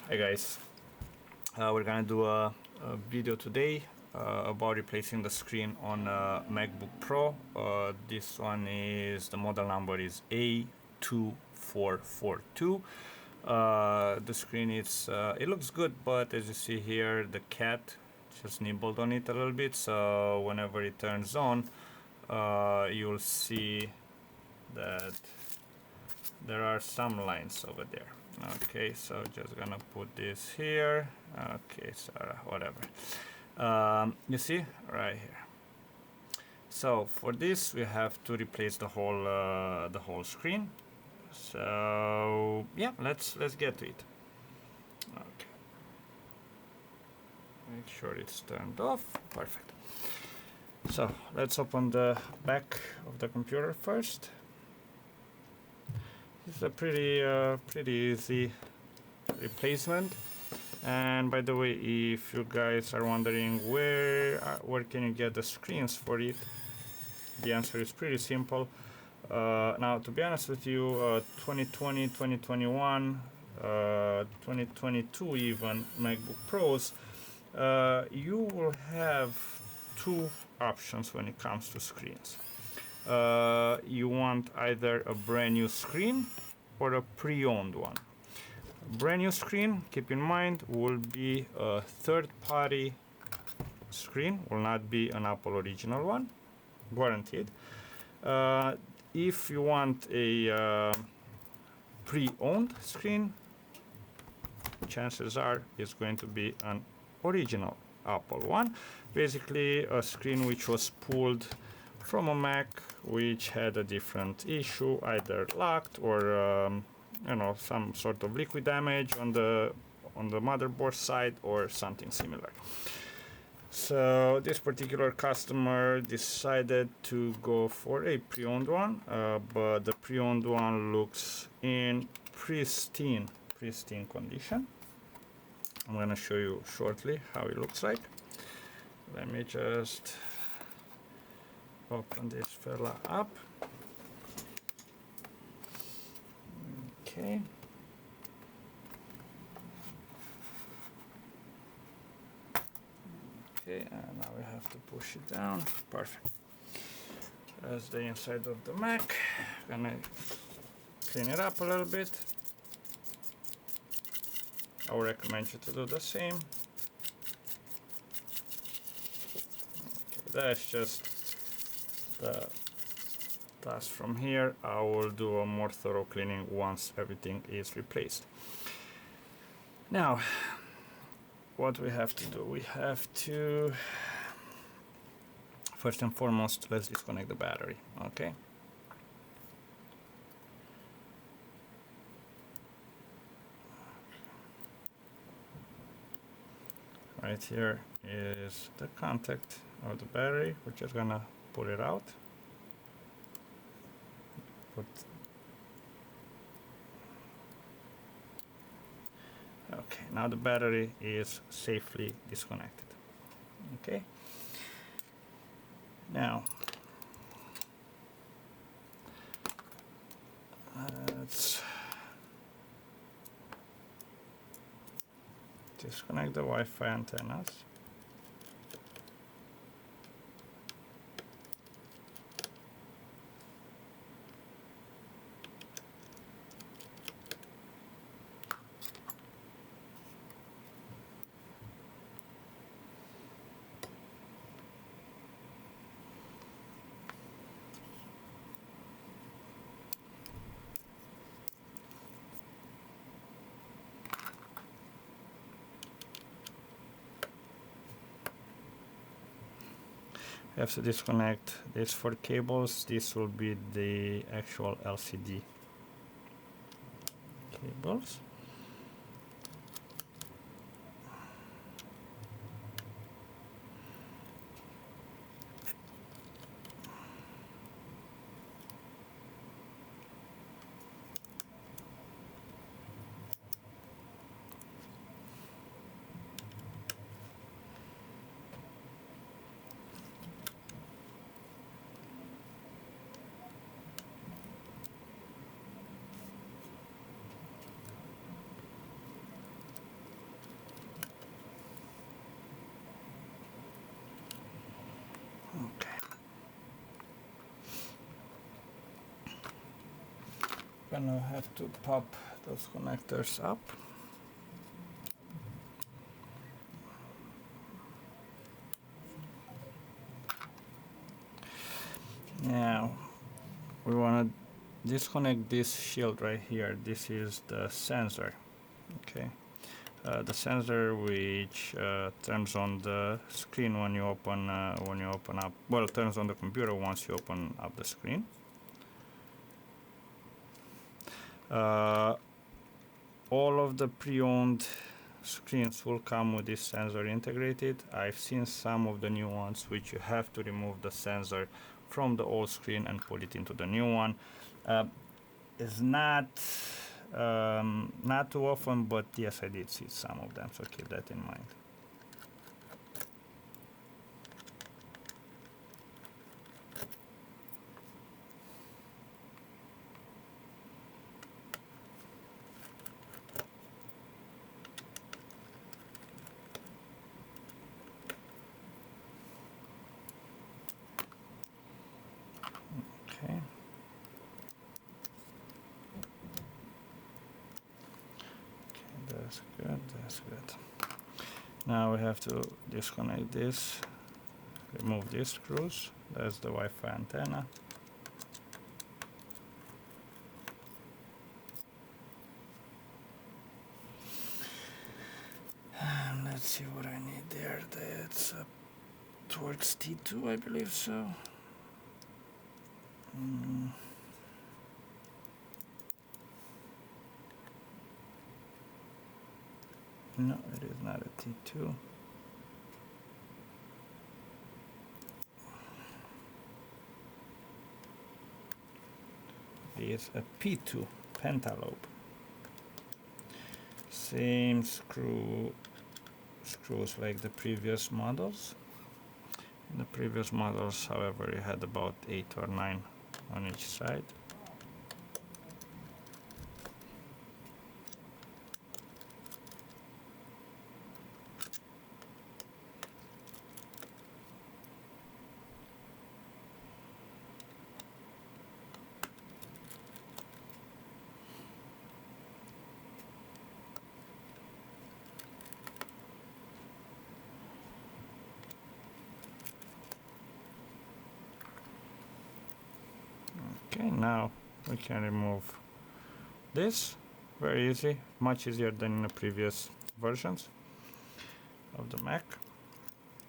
Hi guys, we're gonna do a video today about replacing the screen on a MacBook Pro. This one is, the model number is A2442. The screen is, it looks good, but as you see here, the cat just nibbled on it a little bit, so whenever it turns on, you'll see that there are some lines over there. Okay, so just gonna put this here. Okay, so whatever. You see right here. So for this we have to replace the whole screen. So yeah, let's get to it. Okay, make sure it's turned off. Perfect. So let's open the back of the computer first. It's a pretty easy replacement. And by the way, if you guys are wondering where can you get the screens for it, the answer is pretty simple. Now, to be honest with you, 2020, 2021, 2022 even MacBook Pros, you will have two options when it comes to screens. You want either a brand new screen or a pre-owned one. Brand new screen, keep in mind, will be a third-party screen, will not be an Apple original one, guaranteed. If you want a pre-owned screen, chances are it's going to be an original Apple one, basically a screen which was pulled from a Mac which had a different issue, either locked or you know, some sort of liquid damage on the motherboard side or something similar. So this particular customer decided to go for a pre-owned one, but the pre-owned one looks in pristine condition. I'm gonna show you shortly how it looks like. Let me just open this fella up. Okay. Okay, and now we have to push it down. Perfect. That's the inside of the Mac. Gonna clean it up a little bit. I would recommend you to do the same. Okay, that's just the task from here. I will do a more thorough cleaning once everything is replaced. Now, what we have to do, we have to first and foremost, let's disconnect the battery. Okay, right here is the contact of the battery. We're just gonna pull it out. Okay, now the battery is safely disconnected. Okay, now let's disconnect the Wi-Fi antennas. We have to disconnect these 4 cables. This will be the actual LCD cables. gonna have to pop those connectors up. Now we want to disconnect this shield right here. This is the sensor. Okay, the sensor which turns on the screen when you open up. Well, turns on the computer once you open up the screen. All of the pre-owned screens will come with this sensor integrated. I've seen some of the new ones which you have to remove the sensor from the old screen and put it into the new one. It's not too often, but yes, I did see some of them, so keep that in mind. Okay. That's good, that's good. Now we have to disconnect this, remove these screws. That's the Wi-Fi antenna. And let's see what I need there. That's towards T2, I believe so. No, it is not a T2. It is a P2 pentalobe. Same screws like the previous models. In the previous models, however, you had about 8 or 9 on each side. Okay, now we can remove this. Very easy, much easier than in the previous versions of the Mac.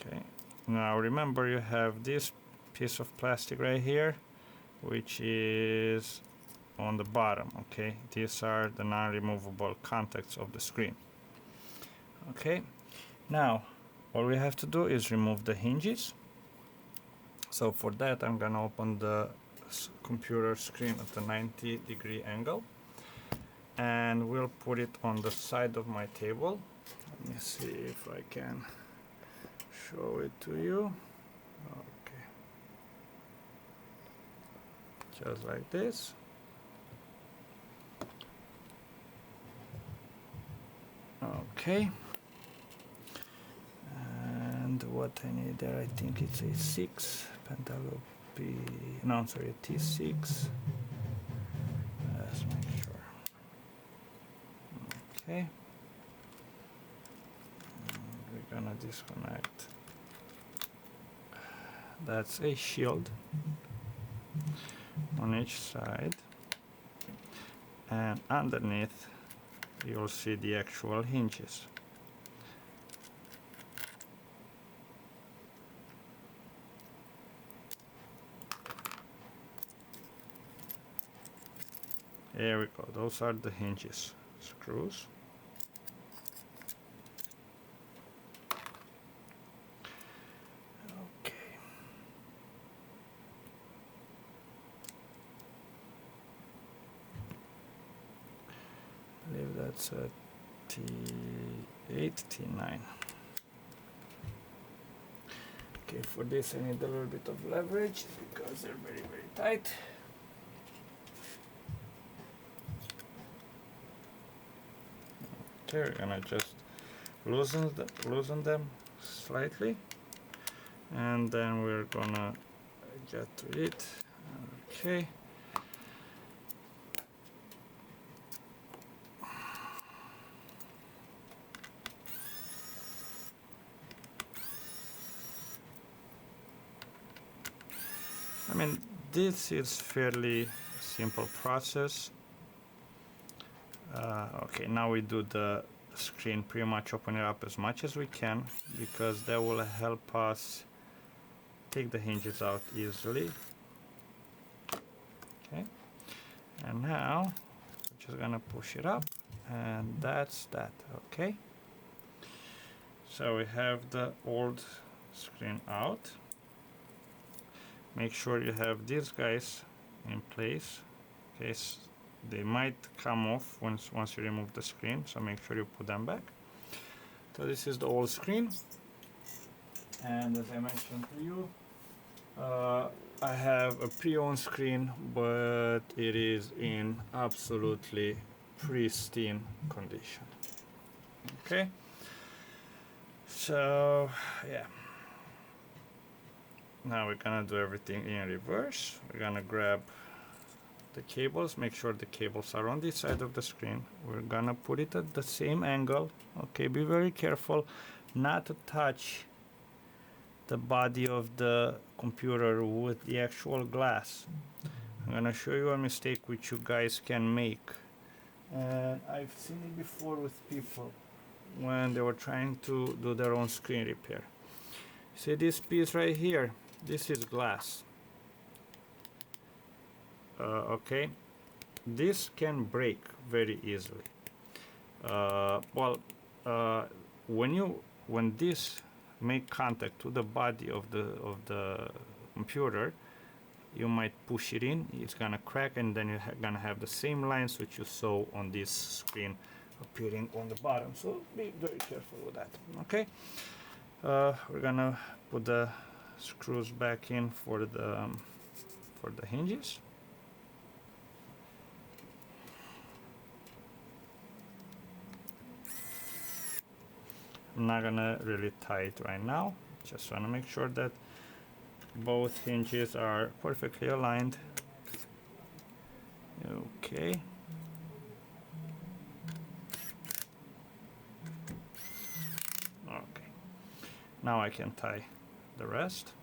Okay, now remember you have this piece of plastic right here, which is on the bottom. Okay, these are the non-removable contacts of the screen. Okay, now all we have to do is remove the hinges. So for that, I'm gonna open the computer screen at a 90-degree angle, and we'll put it on the side of my table. Let me see if I can show it to you. Okay, just like this. Okay, and what I need there, I think it's a 6 pentalobe. No, sorry, T6. Let's make sure. Okay. We're gonna disconnect. That's a shield on each side, and underneath you'll see the actual hinges. There we go, those are the hinges, screws. Okay. I believe that's a T8, T9. Okay, for this I need a little bit of leverage because they're very, very tight. Okay, we're gonna just loosen them slightly, and then we're gonna get to it. Okay. I mean, this is fairly simple process. Okay, now we do the screen, pretty much open it up as much as we can, because that will help us take the hinges out easily. Okay, and now we're just gonna push it up, and that's that. Okay, so we have the old screen out. Make sure you have these guys in place, in case they might come off once you remove the screen, so make sure you put them back. So this is the old screen, and as I mentioned to you, I have a pre-owned screen, but it is in absolutely pristine condition. Okay, so yeah, now we're gonna do everything in reverse. We're gonna grab the cables, make sure the cables are on this side of the screen. We're gonna put it at the same angle. Okay, be very careful not to touch the body of the computer with the actual glass. I'm gonna show you a mistake which you guys can make, and I've seen it before with people when they were trying to do their own screen repair. See this piece right here, this is glass. Okay, this can break very easily. When this make contact to the body of the computer, you might push it in, it's gonna crack, and then you're gonna have the same lines which you saw on this screen appearing on the bottom. So be very careful with that. Okay, we're gonna put the screws back in for the hinges. I'm not gonna really tie it right now, just wanna make sure that both hinges are perfectly aligned. Okay. Okay. Now I can tie the rest.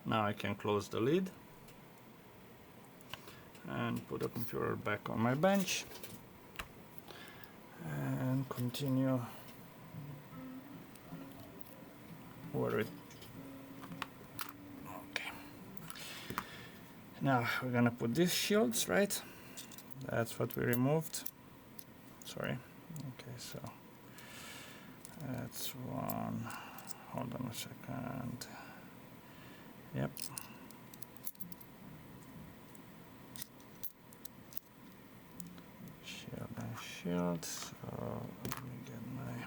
Now I can close the lid and put the computer back on my bench and continue where it. Okay. Now we're gonna put these shields, right? That's what we removed. Sorry. Okay, so that's one. Hold on a second. Yep. Shield and shield. So let me get my.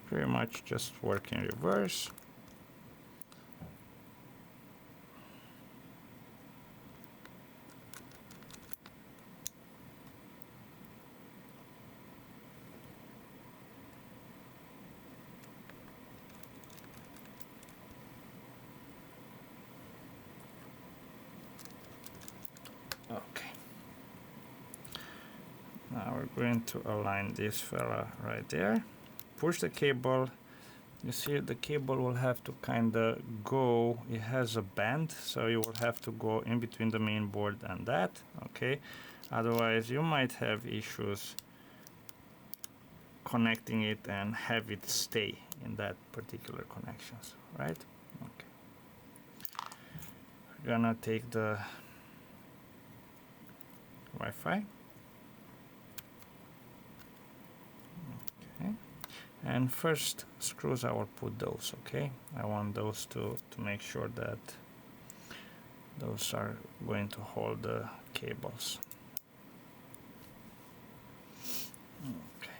Pretty much just work in reverse. Okay. Now we're going to align this fella right there. Push the cable. You see the cable will have to kind of go, it has a bend, so you will have to go in between the main board and that. Okay, otherwise you might have issues connecting it and have it stay in that particular connections, right? Okay, we're gonna take the Wi-Fi. Okay. And first screws, I will put those. Okay, I want those to make sure that those are going to hold the cables. Okay.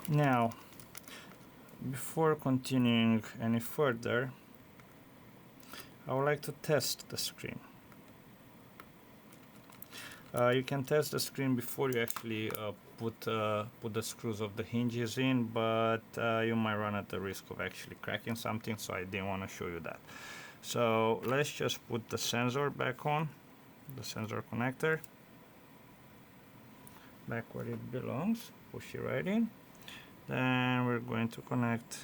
Now, before continuing any further, I would like to test the screen. You can test the screen before you actually put the screws of the hinges in, but you might run at the risk of actually cracking something, so I didn't want to show you that. So let's just put the sensor back on, the sensor connector, back where it belongs, push it right in. Then we're going to connect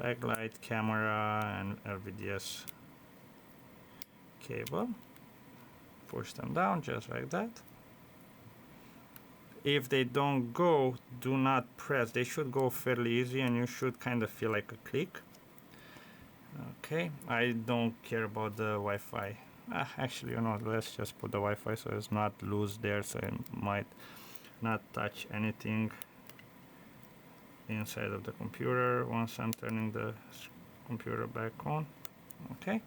backlight, camera, and LVDS cable. Push them down just like that. If they don't go, do not press. They should go fairly easy and you should kind of feel like a click. Okay, I don't care about the Wi-Fi. Actually, you know, let's just put the Wi-Fi so it's not loose there, so it might not touch anything inside of the computer once I'm turning the computer back on. Okay,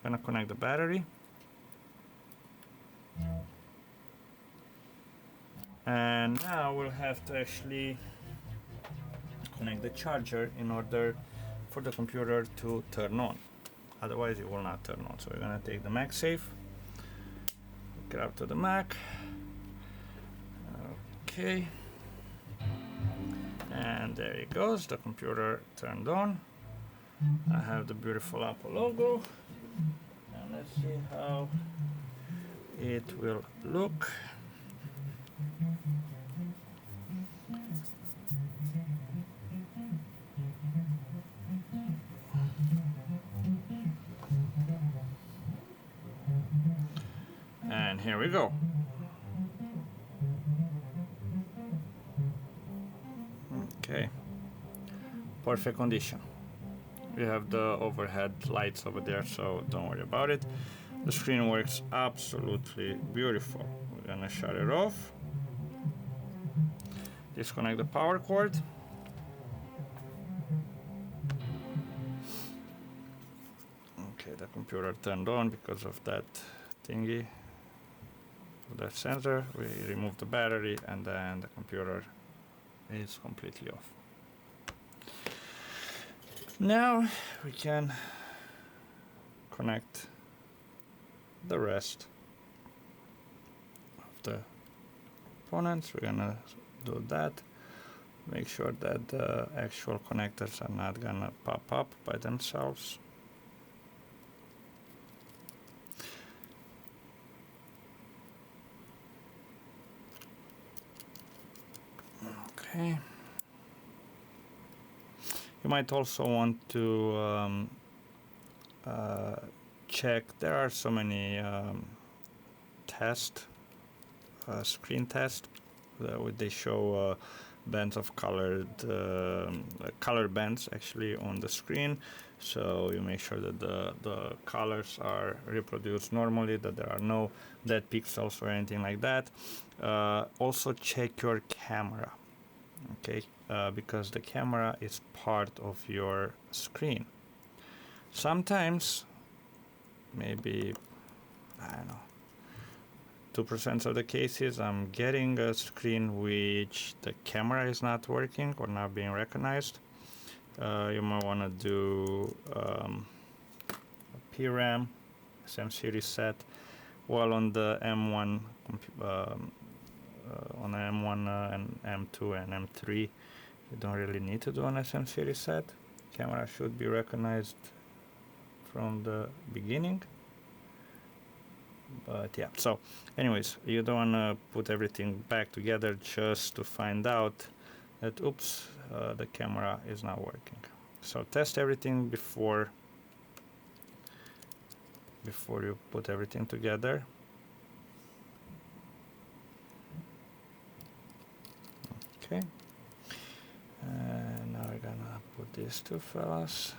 I'm gonna connect the battery. And now we'll have to actually connect the charger in order for the computer to turn on. Otherwise it will not turn on. So we're gonna take the MagSafe, hook it up to the Mac. Okay. And there it goes, the computer turned on. I have the beautiful Apple logo. And let's see how it will look. And here we go. Okay, perfect condition. We have the overhead lights over there, so don't worry about it. The screen works absolutely beautiful. We're gonna shut it off. Disconnect the power cord. Okay, the computer turned on because of that thingy, that sensor. We remove the battery and then the computer is completely off. Now we can connect the rest of the components. We're gonna do that. Make sure that the actual connectors are not gonna pop up by themselves. Okay. You might also want to check. There are so many screen tests where they show bands of colored color bands actually on the screen, so you make sure that the colors are reproduced normally, that there are no dead pixels or anything like that. Also check your camera, okay, because the camera is part of your screen. Sometimes, maybe, I don't know, 2% of the cases I'm getting a screen which the camera is not working or not being recognized. You might want to do a PRAM SM set. While on the M1 on the M1 and M2 and M3 you don't really need to do an SM set. Camera should be recognized from the beginning. But yeah, so anyways, you don't want to put everything back together just to find out that oops, the camera is not working. So test everything before you put everything together. Okay, and now we're gonna put these two fellas.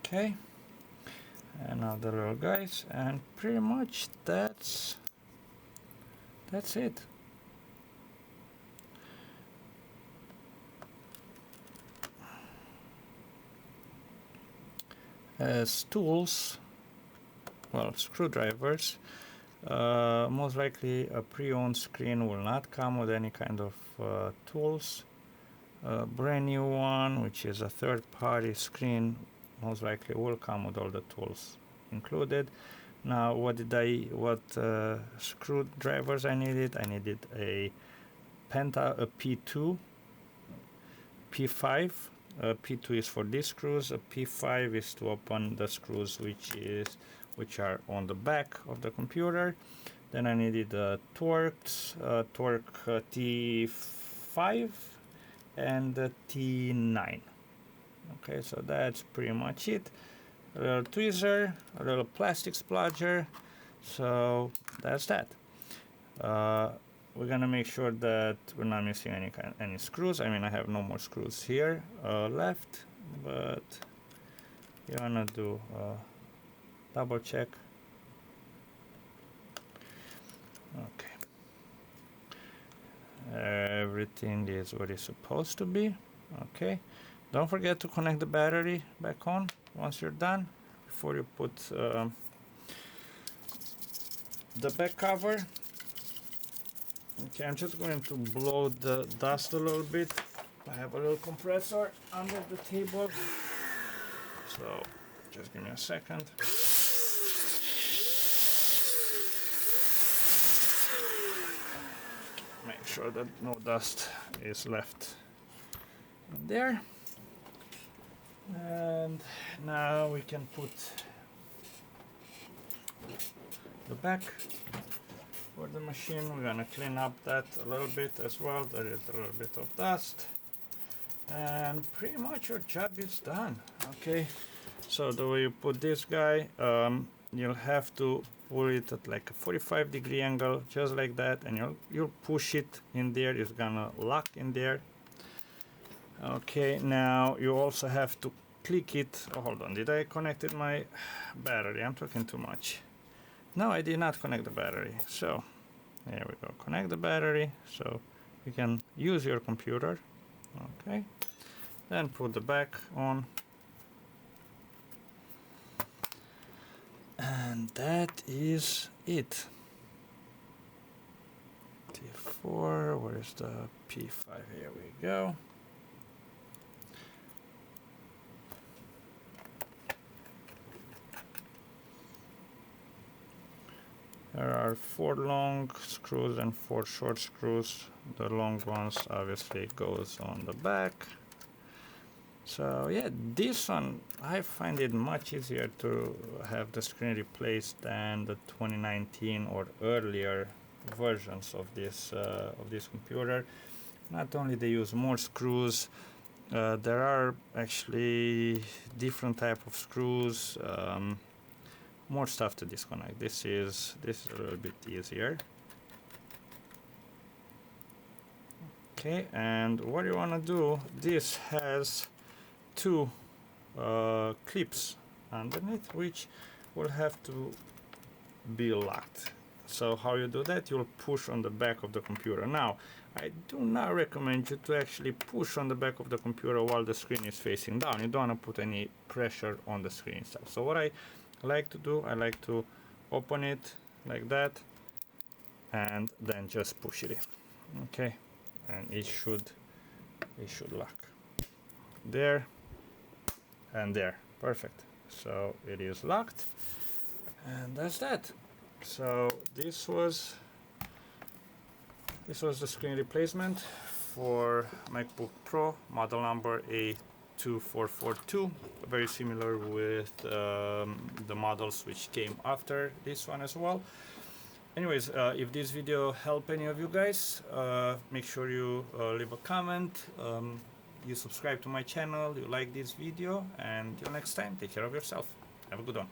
Okay, and now the little guys, and pretty much that's it. As tools, well, screwdrivers, most likely a pre-owned screen will not come with any kind of tools. A brand new one, which is a third-party screen, most likely will come with all the tools included. Now, what screwdrivers I needed? I needed a P2, P5. P2 is for these screws. A P5 is to open the screws which are on the back of the computer. Then I needed a torque T5 and a T9. Okay, so that's pretty much it. A little tweezer, a little plastic splodger. So that's that. We're gonna make sure that we're not missing any screws. I mean, I have no more screws here left, but you wanna do a double check. Okay, everything is what it's supposed to be. Okay, don't forget to connect the battery back on once you're done, before you put the back cover. Okay, I'm just going to blow the dust a little bit. I have a little compressor under the table, so just give me a second. Make sure that no dust is left in there. And now we can put the back for the machine. We're gonna clean up that a little bit as well. There is a little bit of dust, and pretty much your job is done. Okay, so the way you put this guy, you'll have to pull it at like a 45-degree angle, just like that, and you'll push it in there. It's gonna lock in there. Okay, now you also have to click it. Oh, hold on, did I connected my battery? I'm talking too much. No, I did not connect the battery. So there we go, connect the battery so you can use your computer. Okay, then put the back on, and that is it. T4, where's the P5? Here we go. There are 4 long screws and 4 short screws. The long ones obviously goes on the back. So yeah, this one, I find it much easier to have the screen replaced than the 2019 or earlier versions of this computer. Not only they use more screws, there are actually different type of screws. More stuff to disconnect. This is a little bit easier. Okay, and what you want to do, this has 2 clips underneath, which will have to be locked. So how you do that, you'll push on the back of the computer. Now, I do not recommend you to actually push on the back of the computer while the screen is facing down. You don't want to put any pressure on the screen itself. So what I like to do, I like to open it like that and then just push it in. Okay, and it should lock there and there. Perfect. So it is locked, and that's that. So this was the screen replacement for MacBook Pro model number A2442, very similar with the models which came after this one as well. Anyways, if this video helped any of you guys, make sure you leave a comment, you subscribe to my channel, you like this video, and till next time, take care of yourself. Have a good one.